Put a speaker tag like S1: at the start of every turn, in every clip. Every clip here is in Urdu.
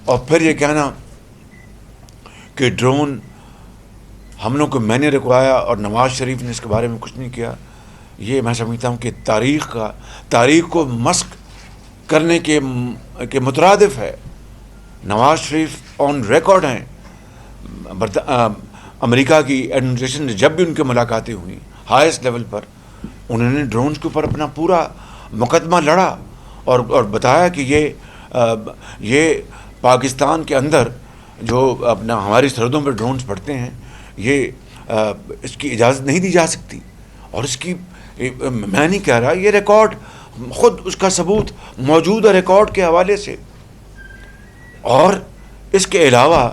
S1: اور پھر یہ کہنا کہ ڈرون ہم لوگ کو میں نے رکوایا اور نواز شریف نے اس کے بارے میں کچھ نہیں کیا، یہ میں سمجھتا ہوں کہ تاریخ کو مسخ کرنے کے مترادف ہے۔ نواز شریف آن ریکارڈ ہیں، امریکہ کی ایڈمنسٹریشن نے جب بھی ان کے ملاقاتیں ہوئیں ہائیسٹ لیول پر، انہوں نے ڈرونز کے اوپر اپنا پورا مقدمہ لڑا اور بتایا کہ یہ پاکستان کے اندر جو اپنا ہماری سرحدوں پر ڈرونز پڑتے ہیں، یہ اس کی اجازت نہیں دی جا سکتی۔ اور اس کی میں نہیں کہہ رہا، یہ ریکارڈ خود اس کا ثبوت موجود ہے ریکارڈ کے حوالے سے۔ اور اس کے علاوہ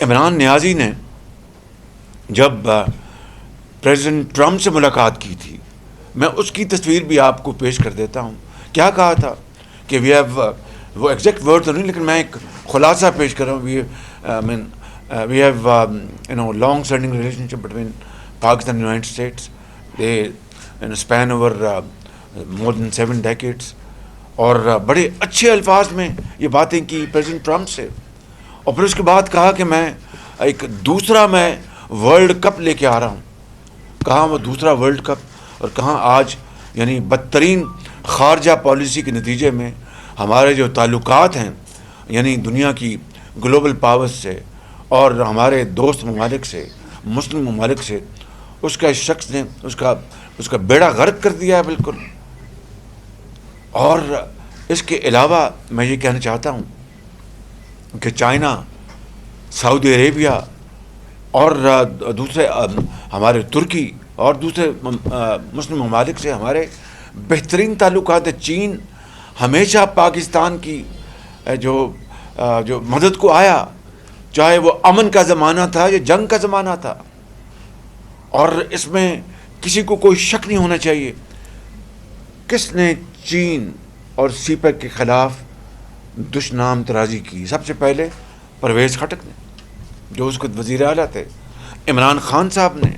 S1: عمران نیازی نے جب پریزیڈنٹ ٹرمپ سے ملاقات کی تھی، میں اس کی تصویر بھی آپ کو پیش کر دیتا ہوں۔ کیا کہا تھا کہ وہ ایگزیکٹ ورڈ تو نہیں، لیکن میں ایک خلاصہ پیش کر رہا ہوں۔ we have long standing relationship between Pakistan and the United States. They span over more than 7 decades. اور بڑے اچھے الفاظ میں یہ باتیں کی پریزیڈنٹ ٹرمپ سے۔ اور پھر اس کے بعد کہا کہ میں ایک دوسرا ورلڈ کپ لے کے آ رہا ہوں۔ کہاں وہ دوسرا ورلڈ کپ، اور کہاں آج یعنی بدترین خارجہ پالیسی کے نتیجے میں ہمارے جو تعلقات ہیں یعنی دنیا کی گلوبل پاورز سے اور ہمارے دوست ممالک سے، مسلم ممالک سے، اس کا اس شخص نے اس کا بیڑا غرق کر دیا ہے بالکل۔ اور اس کے علاوہ میں یہ کہنا چاہتا ہوں کہ چائنا، سعودی عربیہ اور دوسرے ہمارے ترکی اور دوسرے مسلم ممالک سے ہمارے بہترین تعلقات ہیں۔ چین ہمیشہ پاکستان کی جو مدد کو آیا، چاہے وہ امن کا زمانہ تھا یا جنگ کا زمانہ تھا، اور اس میں کسی کو کوئی شک نہیں ہونا چاہیے۔ کس نے چین اور سی پیک کے خلاف دشنام ترازی کی؟ سب سے پہلے پرویز خٹک نے، جو اس کو وزیر اعلیٰ تھے، عمران خان صاحب نے،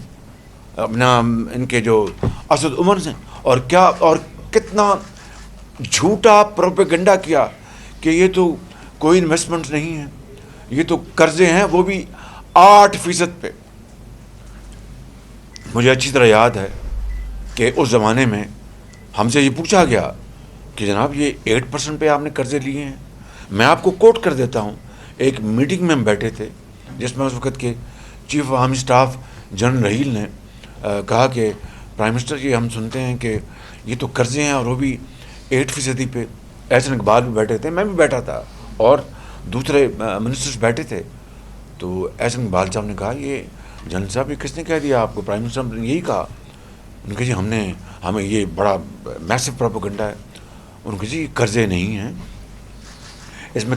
S1: ان کے جو اسد عمر نے، اور کتنا جھوٹا پروپیگنڈا کیا کہ یہ تو کوئی انویسٹمنٹ نہیں ہے، یہ تو قرضے ہیں، وہ بھی 8% پہ۔ مجھے اچھی طرح یاد ہے کہ اس زمانے میں ہم سے یہ پوچھا گیا کہ جناب یہ 8% پہ آپ نے قرضے لیے ہیں۔ میں آپ کو کوٹ کر دیتا ہوں، ایک میٹنگ میں ہم بیٹھے تھے جس میں اس وقت کے chief of army staff general Raheel نے کہا کہ پرائم منسٹر جی، ہم سنتے ہیں کہ یہ تو قرضے ہیں اور وہ بھی 8% پہ۔ احسن اقبال بھی بیٹھے تھے، میں بھی بیٹھا تھا، اور دوسرے منسٹرز بیٹھے تھے۔ تو احسن اقبال صاحب نے کہا، یہ جنرل صاحب یہ کس نے کہہ دیا آپ کو؟ پرائم منسٹر نے یہی کہا۔ ان نے کہا جی ہمیں یہ بڑا میسو پروپیگنڈا ہے۔ ان کو جی قرضے نہیں ہیں، اس میں